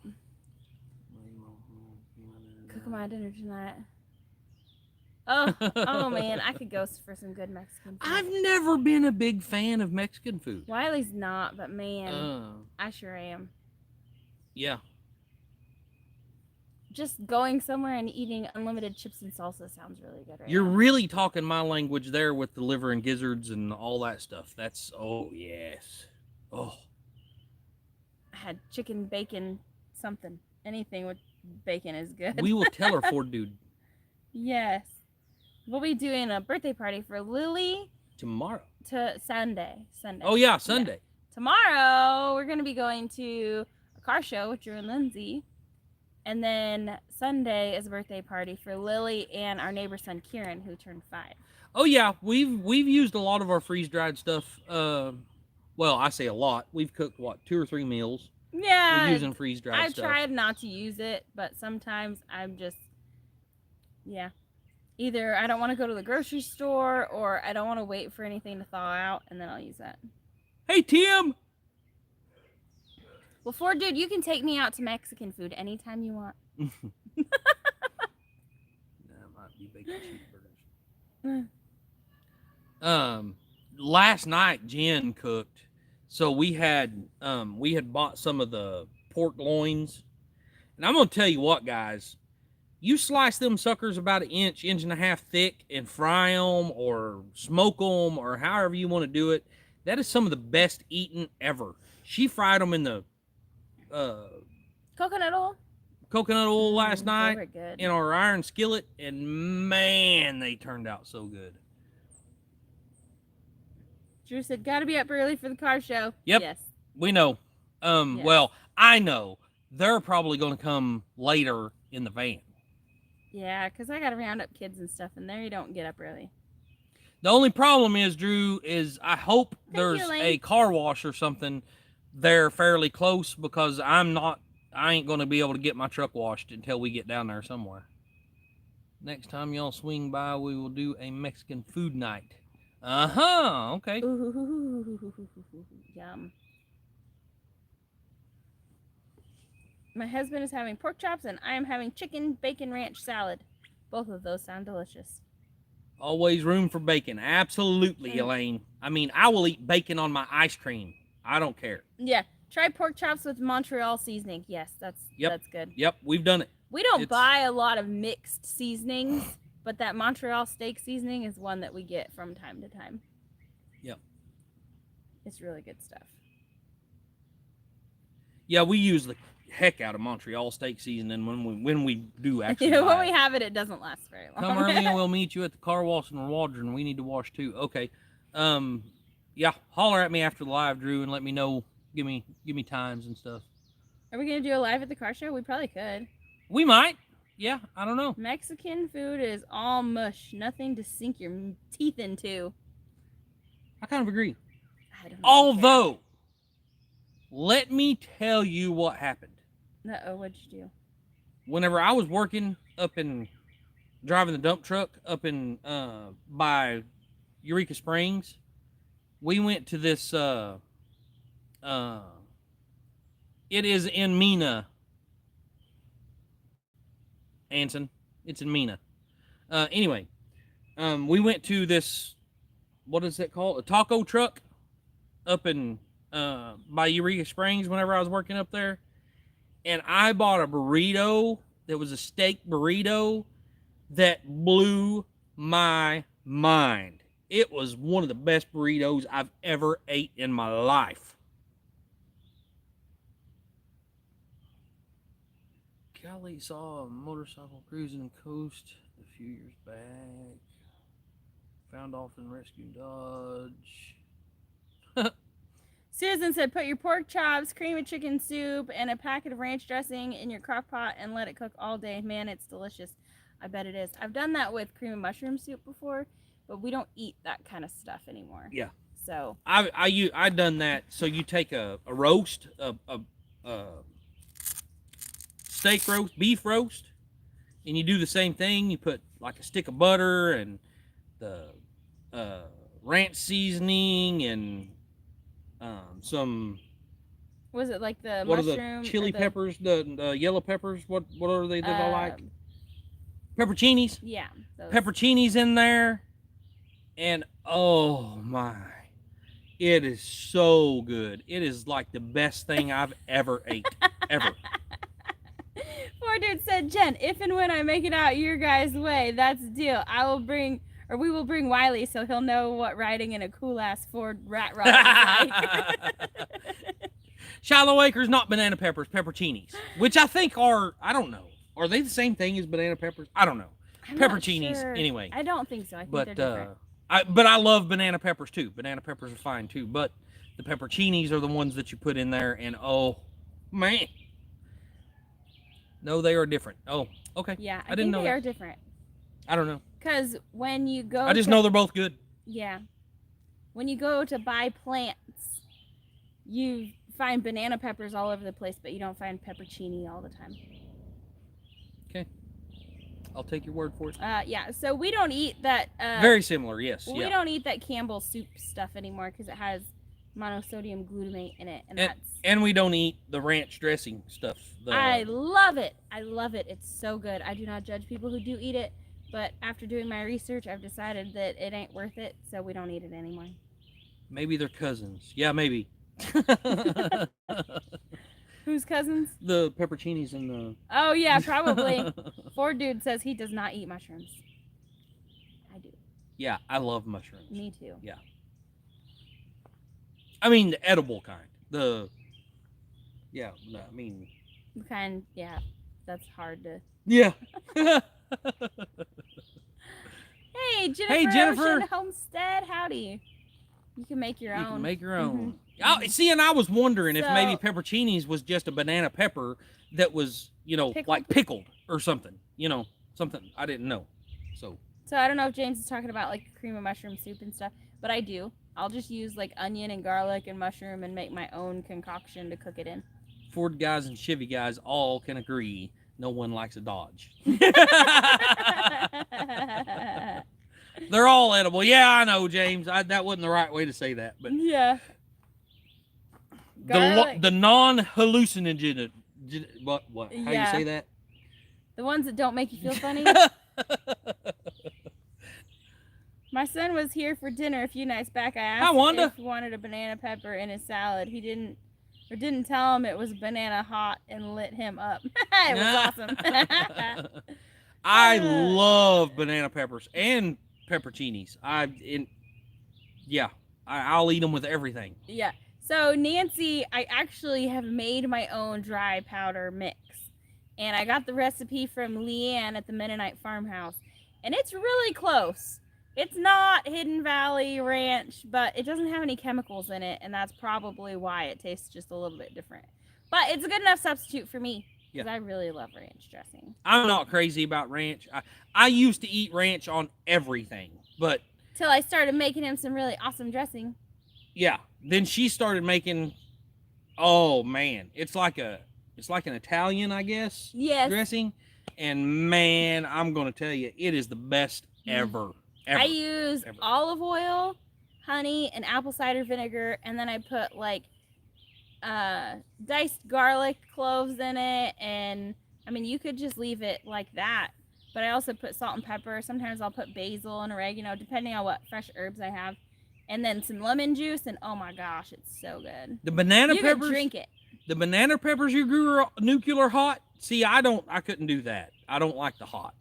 Cook my dinner tonight. Oh man, I could go for some good Mexican food. I've never been a big fan of Mexican food. Wiley's not, but man, I sure am. Yeah. Just going somewhere and eating unlimited chips and salsa sounds really good right You're now. really talking my language there with the liver and gizzards and all that stuff. That's, oh, yes. Oh. I had chicken, bacon, something. Anything with bacon is good. We will tell her, Ford dude. Yes. We'll be doing a birthday party for Lily. Tomorrow. To Sunday. Oh, yeah, Sunday. Yeah. Tomorrow, we're going to be going to a car show with Drew and Lindsay. And then Sunday is a birthday party for Lily and our neighbor's son, Kieran, who turned 5. Oh, yeah. We've used a lot of our freeze-dried stuff. Well, I say a lot. We've cooked, 2 or 3 meals. Yeah. We're using freeze-dried stuff. I've tried not to use it, but sometimes I'm just, yeah. Either I don't want to go to the grocery store or I don't want to wait for anything to thaw out, and then I'll use that. Hey, Tim! Well, Ford, dude, you can take me out to Mexican food anytime you want. That might be bacon cheeseburgers. Last night Jen cooked, so we had bought some of the pork loins, and I'm gonna tell you what, guys, you slice them suckers about an inch and a half thick and fry them or smoke them or however you want to do it. That is some of the best eating ever. She fried them in the coconut oil last night good. in our iron skillet, and man, they turned out so good. Drew said, gotta be up early for the car show. Yep. Yes. We know. Yes. Well, I know. They're probably going to come later in the van. Yeah, because I gotta round up kids and stuff, and there you don't get up early. The only problem is, Drew, is I hope there's a car wash or something there fairly close, because I ain't going to be able to get my truck washed until we get down there somewhere. Next time y'all swing by, we will do a Mexican food night. Okay. Ooh, yum. My husband is having pork chops, and I am having chicken bacon ranch salad. Both of those sound delicious. Always room for bacon. Absolutely, Elaine. I mean, I will eat bacon on my ice cream. I don't care. Yeah. Try pork chops with Montreal seasoning. Yes, that's good. Yep, we've done it. We don't buy a lot of mixed seasonings, but that Montreal steak seasoning is one that we get from time to time. Yep. It's really good stuff. Yeah, we use the heck out of Montreal steak seasoning when we do actually. When we have it, it doesn't last very long. Come early and we'll meet you at the car wash in Waldron. We need to wash too. Okay. Yeah, holler at me after the live, Drew, and let me know. Give me times and stuff. Are we gonna do a live at the car show? We probably could. We might. Yeah, I don't know. Mexican food is all mush, nothing to sink your teeth into. I kind of agree. I don't. Although, let me tell you what happened. Uh-oh, what'd you do? Whenever I was working driving the dump truck up in by Eureka Springs, we went to this it is in Mena, Anson. It's in Mena. Anyway, we went to this, what is it called? A taco truck up in by Eureka Springs whenever I was working up there. And I bought a burrito that was a steak burrito that blew my mind. It was one of the best burritos I've ever ate in my life. Golly, saw a motorcycle cruising the coast a few years back. Found off and rescued Dodge. Susan said, put your pork chops, cream of chicken soup, and a packet of ranch dressing in your crock pot and let it cook all day. Man, it's delicious. I bet it is. I've done that with cream of mushroom soup before, but we don't eat that kind of stuff anymore. Yeah. So I done that. So you take a roast, a steak roast, beef roast, and you do the same thing. You put like a stick of butter and the ranch seasoning and some. Was it like the what mushroom? Are the chili peppers? The yellow peppers? What are they that I like? Pepperoncinis. Yeah. Pepperoncinis in there, and oh my, it is so good. It is like the best thing I've ever ate, ever. Poor dude said, Jen, if and when I make it out your guys' way, that's the deal. We will bring Wiley so he'll know what riding in a cool ass Ford rat rod is like. Shiloh Acres, not banana peppers, pepperoncinis, which I think I don't know. Are they the same thing as banana peppers? I don't know. Pepperoncinis, sure. anyway. I don't think so. I think they're different. But I love banana peppers too. Banana peppers are fine too. But the pepperoncinis are the ones that you put in there, and oh man, no, they are different. Oh, okay. Yeah, I didn't know they that. are different. I don't know. Because when you go, I just know they're both good. Yeah, when you go to buy plants, you find banana peppers all over the place, but you don't find pepperoncini all the time. Okay. I'll take your word for it. Yeah, so we don't eat that. Very similar, yes. We don't eat that Campbell's soup stuff anymore because it has monosodium glutamate in it, and we don't eat the ranch dressing stuff. I love it. I love it. It's so good. I do not judge people who do eat it, but after doing my research, I've decided that it ain't worth it, so we don't eat it anymore. Maybe they're cousins. Yeah, maybe. Whose cousins? The pepperoncinis and the... Oh, yeah, probably. Ford dude says he does not eat mushrooms. I do. Yeah, I love mushrooms. Me too. Yeah. I mean, the edible kind. Yeah, I mean... The kind, yeah, that's hard to... Yeah. Hey, Jennifer! Hey, Jennifer! Ocean Homestead, howdy. You can make your own. You can make your own. Mm-hmm. See, and I was wondering if maybe pepperoncinis was just a banana pepper that was, like pickled or something. Something I didn't know. So I don't know if James is talking about like cream of mushroom soup and stuff, but I do. I'll just use like onion and garlic and mushroom and make my own concoction to cook it in. Ford guys and Chevy guys all can agree no one likes a Dodge. They're all edible. Yeah, I know, James. That wasn't the right way to say that, but yeah. The non-hallucinogen. What? How do you say that? The ones that don't make you feel funny. My son was here for dinner a few nights back. I asked him if he wanted a banana pepper in his salad. He didn't tell him it was banana hot and lit him up. It was awesome. I love banana peppers and pepperoncinis. I'll eat them with everything. Yeah. So Nancy, I actually have made my own dry powder mix, and I got the recipe from Leanne at the Mennonite Farmhouse, and it's really close. It's not Hidden Valley Ranch, but it doesn't have any chemicals in it, and that's probably why it tastes just a little bit different. But it's a good enough substitute for me, because I really love ranch dressing. I'm not crazy about ranch. I used to eat ranch on everything, but... Till I started making him some really awesome dressing. Yeah. Then she started making... Oh, man. It's like an Italian, I guess, dressing. And, man, I'm going to tell you, it is the best ever. I use olive oil, honey, and apple cider vinegar, and then I put like diced garlic cloves in it, and I mean you could just leave it like that, but I also put salt and pepper. Sometimes I'll put basil and oregano depending on what fresh herbs I have, and then some lemon juice, and oh my gosh, it's so good. The banana peppers, could drink it. The banana peppers you grew are nuclear hot. See, I couldn't do that. I don't like the hot.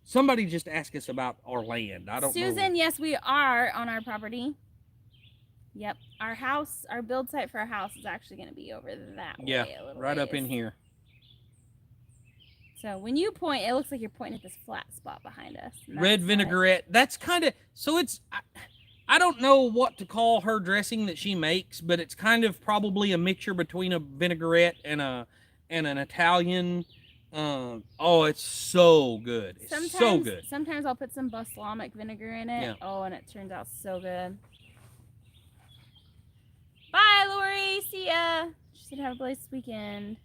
Somebody just asked us about our land. I don't know. Susan, yes, we are on our property. Yep. Our house, our build site for our house is actually going to be over that way a little right ways. up in here. So when you point, it looks like you're pointing at this flat spot behind us. Red vinaigrette. That's kind of, so it's, I don't know what to call her dressing that she makes, but it's kind of probably a mixture between a vinaigrette and an Italian. Oh, it's so good. It's so good. Sometimes I'll put some balsamic vinegar in it. Yeah. Oh, and it turns out so good. Bye, Lori. See ya. She said have a blessed weekend.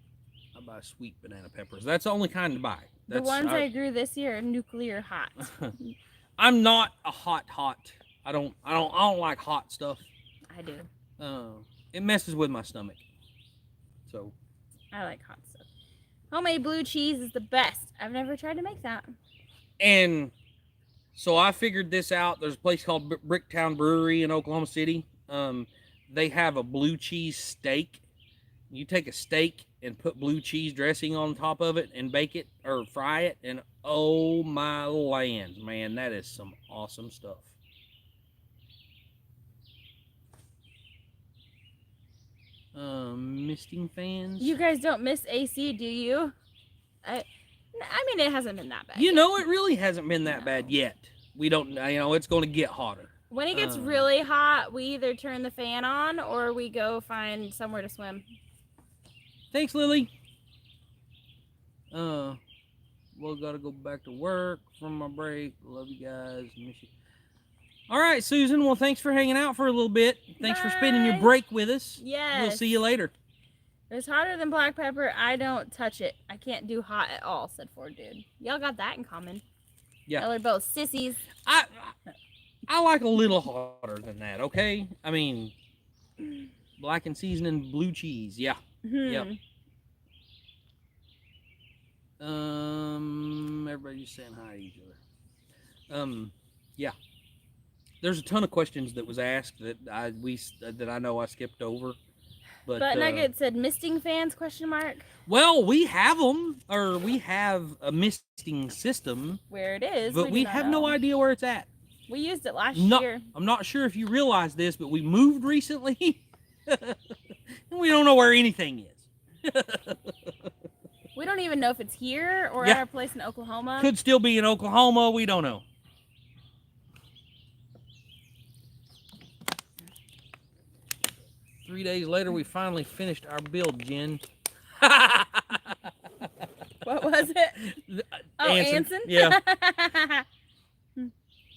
I buy sweet banana peppers. That's the only kind to buy. The ones I grew this year are nuclear hot. I'm not a hot. I don't like hot stuff. I do. It messes with my stomach. So. I like hot stuff. Homemade blue cheese is the best. I've never tried to make that. And so I figured this out. There's a place called Bricktown Brewery in Oklahoma City. They have a blue cheese steak. You take a steak and put blue cheese dressing on top of it and bake it or fry it. And oh my land, man, that is some awesome stuff. Misting fans. You guys don't miss AC, do you? I mean, it hasn't been that bad. You know, it really hasn't been that bad yet. We don't, it's going to get hotter. When it gets really hot, we either turn the fan on or we go find somewhere to swim. Thanks, Lily. We'll got to go back to work from my break. Love you guys. Miss you. All right, Susan. Well, thanks for hanging out for a little bit. Thanks for spending your break with us. Yes. We'll see you later. It's hotter than black pepper. I don't touch it. I can't do hot at all, said Ford Dude. Y'all got that in common. Yeah. Y'all are both sissies. I like a little hotter than that, okay? I mean, black and seasoning blue cheese. Yeah. Mm-hmm. Yep. Everybody's saying hi to each other. Yeah. There's a ton of questions that was asked that I know I skipped over. But Nugget said misting fans ? Well, we have them, or we have a misting system. Where it is, but we have no idea where it's at. We used it last year. I'm not sure if you realize this, but we moved recently, and we don't know where anything is. We don't even know if it's here or at our place in Oklahoma. Could still be in Oklahoma. We don't know. Three days later, we finally finished our build, Jen. What was it? Anson? Yeah.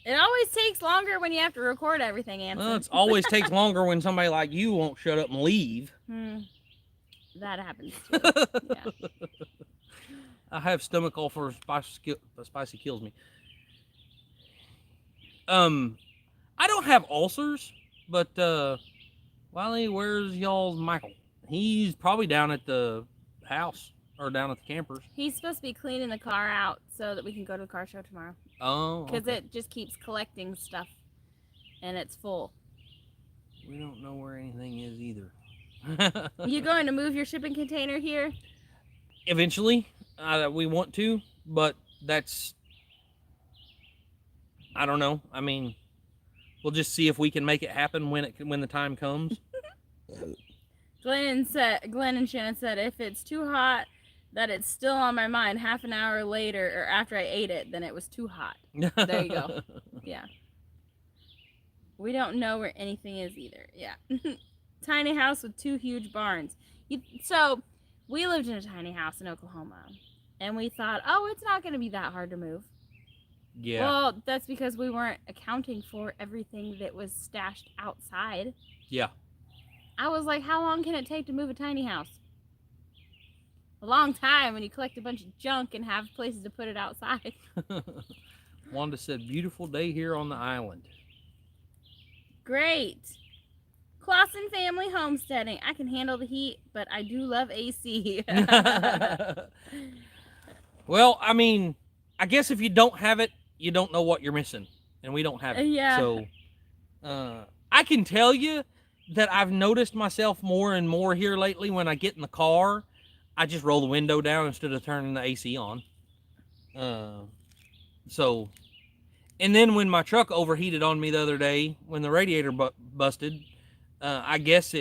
It always takes longer when you have to record everything, Anson. Well, it always takes longer when somebody like you won't shut up and leave. That happens too. Yeah. I have stomach all for spicy kills me. I don't have ulcers, but Wiley, where's y'all's Michael? He's probably down at the house or down at the campers. He's supposed to be cleaning the car out so that we can go to the car show tomorrow. Oh, because it just keeps collecting stuff, and it's full. We don't know where anything is either. You going to move your shipping container here? Eventually, we want to, but that's, I don't know. I mean, we'll just see if we can make it happen when the time comes. Glenn and Shannon said if it's too hot that it's still on my mind half an hour later or after I ate it, then it was too hot. There you go. Yeah. We don't know where anything is either. Yeah. Tiny house with 2 huge barns. So, we lived in a tiny house in Oklahoma. And we thought, oh, it's not going to be that hard to move. Yeah. Well, that's because we weren't accounting for everything that was stashed outside. Yeah. I was like, how long can it take to move a tiny house? A long time when you collect a bunch of junk and have places to put it outside. Wanda said, beautiful day here on the island. Great. Clausen family homesteading. I can handle the heat, but I do love AC. Well, I mean, I guess if you don't have it, you don't know what you're missing. And we don't have it. Yeah. So, I can tell you that I've noticed myself more and more here lately when I get in the car. I just roll the window down instead of turning the AC on. So, and then when my truck overheated on me the other day, when the radiator busted, I guess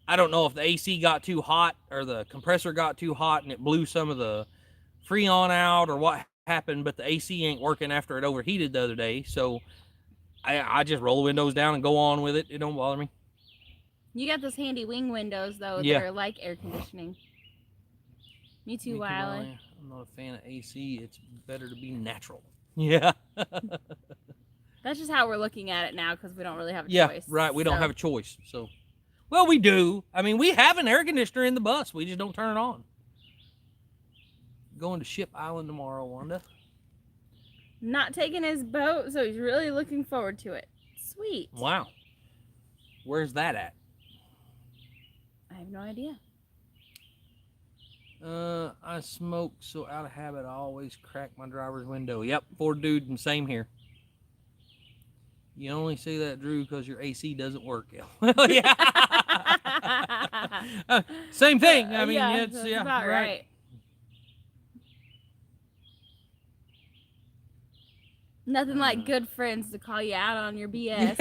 I don't know if the AC got too hot or the compressor got too hot and it blew some of the Freon out or what happened, but the AC ain't working after it overheated the other day. So I just roll the windows down and go on with it. It don't bother me. You got those handy wing windows, though, Yeah. that are like air conditioning. Me too, Wiley. I'm not a fan of AC. It's better to be natural. Yeah. That's just how we're looking at it now because we don't really have a choice. Yeah, right. We don't have a choice. So, well, we do. I mean, we have an air conditioner in the bus. We just don't turn it on. Going to Ship Island tomorrow, Wanda. Not taking his boat, so he's really looking forward to it. Sweet. Wow. Where's that at? I have no idea. I smoke, so out of habit, I always crack my driver's window. Yep, Ford dude, and same here. You only say that, Drew, because your AC doesn't work. Well, yeah. Same thing. I mean, it's about right. Nothing like good friends to call you out on your BS.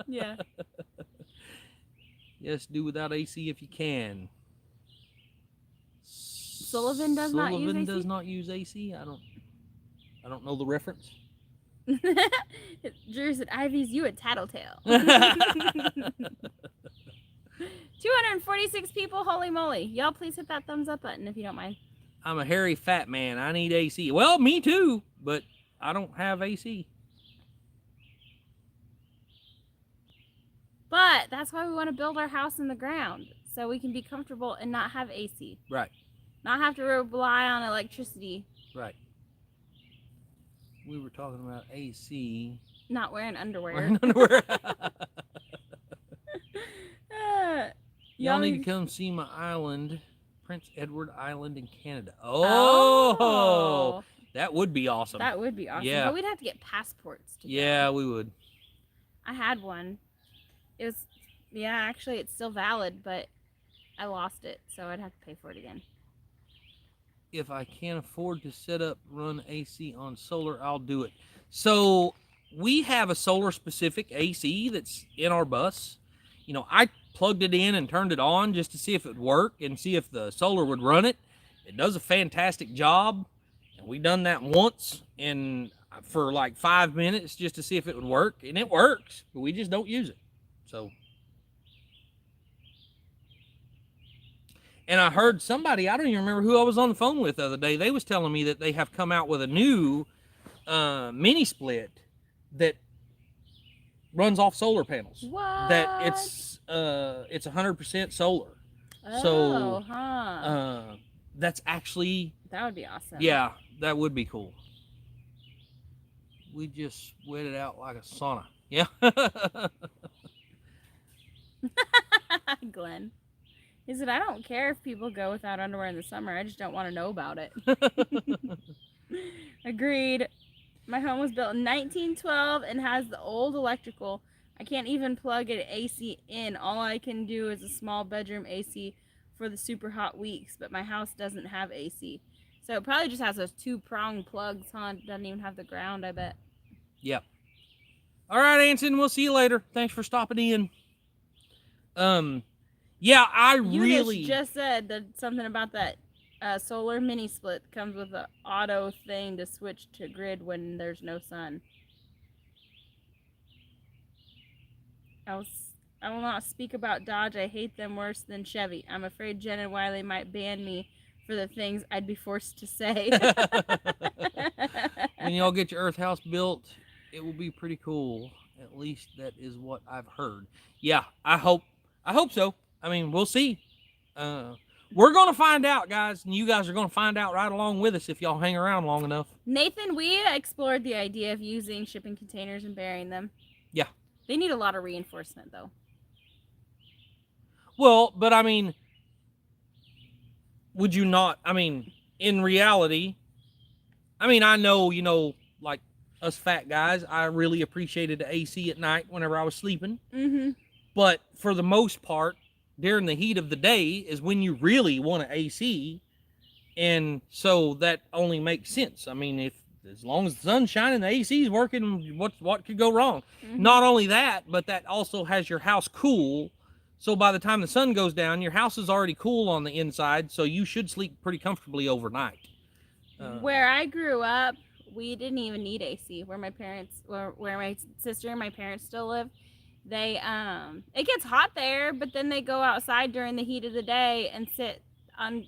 Yeah. Yes, do without AC if you can. Sullivan does not use AC? does not use AC. I don't know the reference. Drew said, Ivy's you a tattletale. 246 people, holy moly. Y'all please hit that thumbs up button if you don't mind. I'm a hairy fat man. I need AC. Well, me too, but I don't have AC. But that's why we want to build our house in the ground, so we can be comfortable and not have AC. Right. Not have to rely on electricity. Right. We were talking about AC. Not wearing underwear. Wearing underwear. Y'all need to come see my island, Prince Edward Island in Canada. Oh, that would be awesome. That would be awesome. Yeah. But we'd have to get passports to Yeah, go. we would. I had one. It was, yeah, actually it's still valid, but I lost it, so I'd have to pay for it again. If I can't afford to run AC on solar, I'll do it. So we have a solar specific AC that's in our bus. You know, I plugged it in and turned it on just to see if it would work and see if the solar would run it. It does a fantastic job. And we done that once for like 5 minutes just to see if it would work. And it works, but we just don't use it. So. And I heard somebody, I don't even remember who I was on the phone with the other day. They was telling me that they have come out with a new mini split that runs off solar panels. What? That it's 100% solar. Oh, that's actually, that would be awesome. Yeah, that would be cool. We just sweat it out like a sauna. Yeah. Glenn. He said, I don't care if people go without underwear in the summer. I just don't want to know about it. Agreed. My home was built in 1912 and has the old electrical. I can't even plug an AC in. All I can do is a small bedroom AC for the super hot weeks, but my house doesn't have AC. So it probably just has those 2-prong plugs, huh? It doesn't even have the ground, I bet. Yep. All right, Anson, we'll see you later. Thanks for stopping in. Yeah, I really just said something about that solar mini split comes with an auto thing to switch to grid when there's no sun. I will not speak about Dodge. I hate them worse than Chevy. I'm afraid Jen and Wiley might ban me for the things I'd be forced to say. When y'all get your Earth house built, it will be pretty cool. At least that is what I've heard. Yeah, I hope so. I mean, we'll see. We're gonna find out, guys, and you guys are gonna find out right along with us if y'all hang around long enough. Nathan, we explored the idea of using shipping containers and burying them. Yeah. They need a lot of reinforcement, though. Well, but I mean, would you not? I mean, in reality, I mean, I know, like us fat guys, I really appreciated the AC at night whenever I was sleeping. Mm-hmm. But for the most part, during the heat of the day is when you really want an AC. And so that only makes sense. I mean, as long as the sun's shining, the AC's working, what could go wrong? Mm-hmm. Not only that, but that also has your house cool. So by the time the sun goes down, your house is already cool on the inside, so you should sleep pretty comfortably overnight. Where I grew up, we didn't even need AC. Where my sister and my parents still live, they it gets hot there, but then they go outside during the heat of the day and sit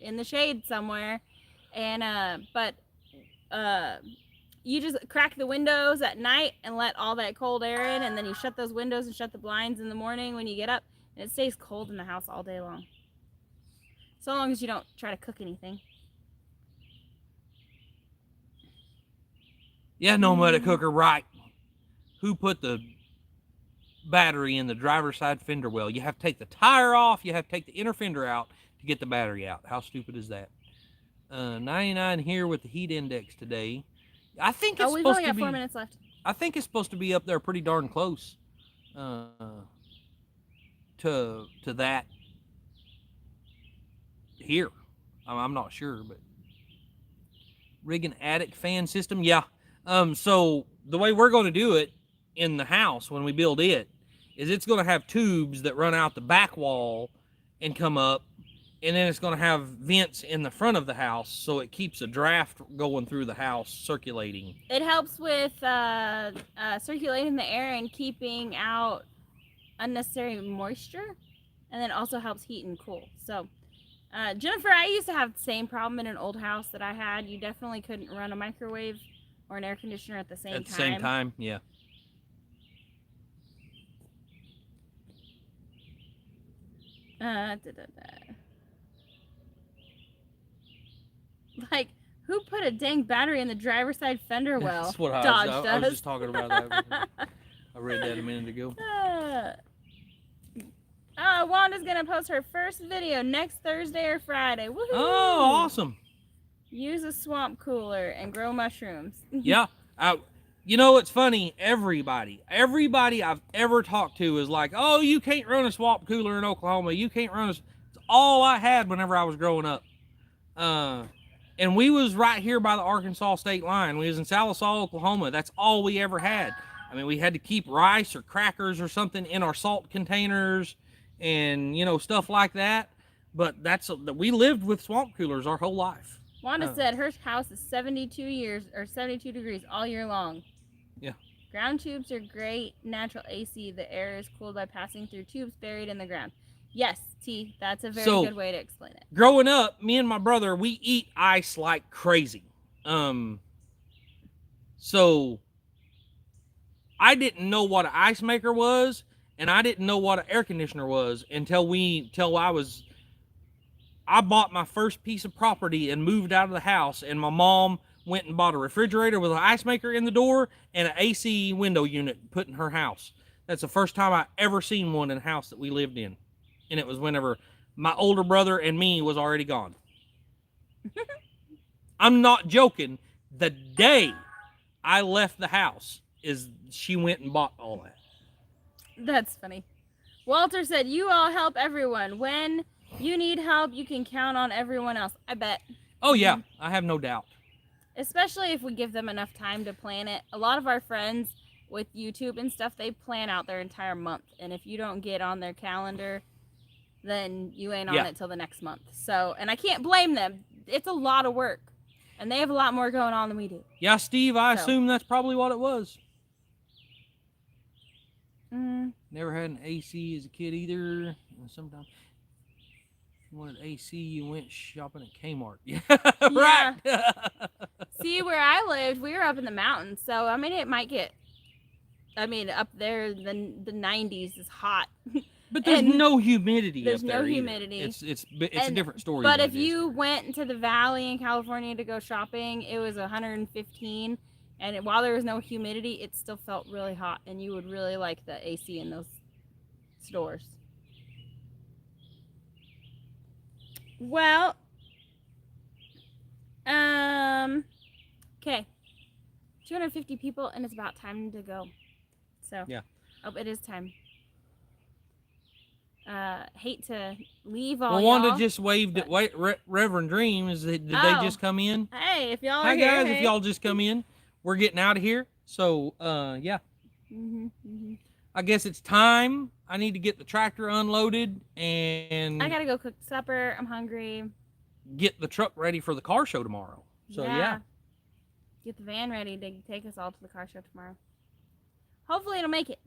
in the shade somewhere, and you just crack the windows at night and let all that cold air in, and then you shut those windows and shut the blinds in the morning when you get up, and it stays cold in the house all day long. So long as you don't try to cook anything. Yeah, no matter cooker, right? Who put the battery in the driver's side fender well? You have to take the tire off, you have to take the inner fender out to get the battery out. How stupid is that? 99 here with the heat index today. I think it's we've supposed only to got be 4 minutes left. I think it's supposed to be up there pretty darn close to that here. I'm not sure, but rig an attic fan system. Yeah. So the way we're going to do it in the house when we build it is it's going to have tubes that run out the back wall and come up, and then it's going to have vents in the front of the house, so it keeps a draft going through the house, circulating. It helps with circulating the air and keeping out unnecessary moisture, and then also helps heat and cool. So, Jennifer, I used to have the same problem in an old house that I had. You definitely couldn't run a microwave or an air conditioner at the same time. At the same time, yeah. Like, who put a dang battery in the driver's side fender well? That's what Dodge I was just talking about that. I read that a minute ago. Wanda's gonna post her first video next Thursday or Friday. Woohoo! Oh, awesome. Use a swamp cooler and grow mushrooms. Yeah. It's funny. Everybody I've ever talked to is like, oh, you can't run a swamp cooler in Oklahoma. You can't run It's all I had whenever I was growing up. And we was right here by the Arkansas state line. We was in Sallisaw, Oklahoma. That's all we ever had. I mean, we had to keep rice or crackers or something in our salt containers and, stuff like that. But we lived with swamp coolers our whole life. Wanda said her house is 72 degrees all year long. Yeah. Ground tubes are great natural AC. The air is cooled by passing through tubes buried in the ground. Yes, T, that's a very good way to explain it. Growing up, me and my brother, we eat ice like crazy. So I didn't know what an ice maker was, and I didn't know what an air conditioner was until I bought my first piece of property and moved out of the house, and my mom went and bought a refrigerator with an ice maker in the door and an AC window unit put in her house. That's the first time I ever seen one in a house that we lived in. And it was whenever my older brother and me was already gone. I'm not joking. The day I left the house is she went and bought all that. That's funny. Walter said, you all help everyone. When you need help, you can count on everyone else. I bet. Oh, yeah. I have no doubt. Especially if we give them enough time to plan it. A lot of our friends with YouTube and stuff, they plan out their entire month. And if you don't get on their calendar, then you ain't on it till the next month. So, and I can't blame them. it's a lot of work, and they have a lot more going on than we do. Yeah, Steve, I So. assume that's probably what it was. Mm. Never had an AC as a kid either. Sometimes you wanted AC, you went shopping at Kmart. Yeah, right. See, where I lived, we were up in the mountains, so I mean, it might get. I mean, up there, the 90s is hot. But there's no humidity. There's up there no either. humidity. It's a different story. But if you went into the valley in California to go shopping, it was 115, and while there was no humidity, it still felt really hot, and you would really like the AC in those stores. Well, okay, 250 people, and it's about time to go. So yeah. Oh, it is time. Hate to leave all well, y'all. Wanda just waved at Reverend Dreams. Did they just come in? Hey, if y'all are Hi here, guys, hey. if y'all just come in, we're getting out of here. So, yeah. I guess it's time. I need to get the tractor unloaded and I gotta go cook supper. I'm hungry. Get the truck ready for the car show tomorrow. So yeah. Get the van ready to take us all to the car show tomorrow. Hopefully it'll make it.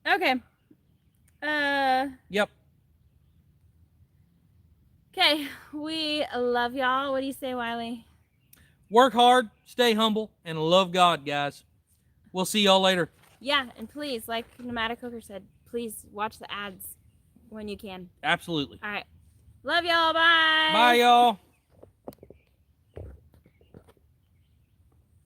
Okay. Yep. Okay, we love y'all. What do you say, Wiley? Work hard, stay humble, and love God, guys. We'll see y'all later. Yeah, and please, like Nomadic Cooker said, please watch the ads when you can. Absolutely. All right. Love y'all. Bye. Bye, y'all.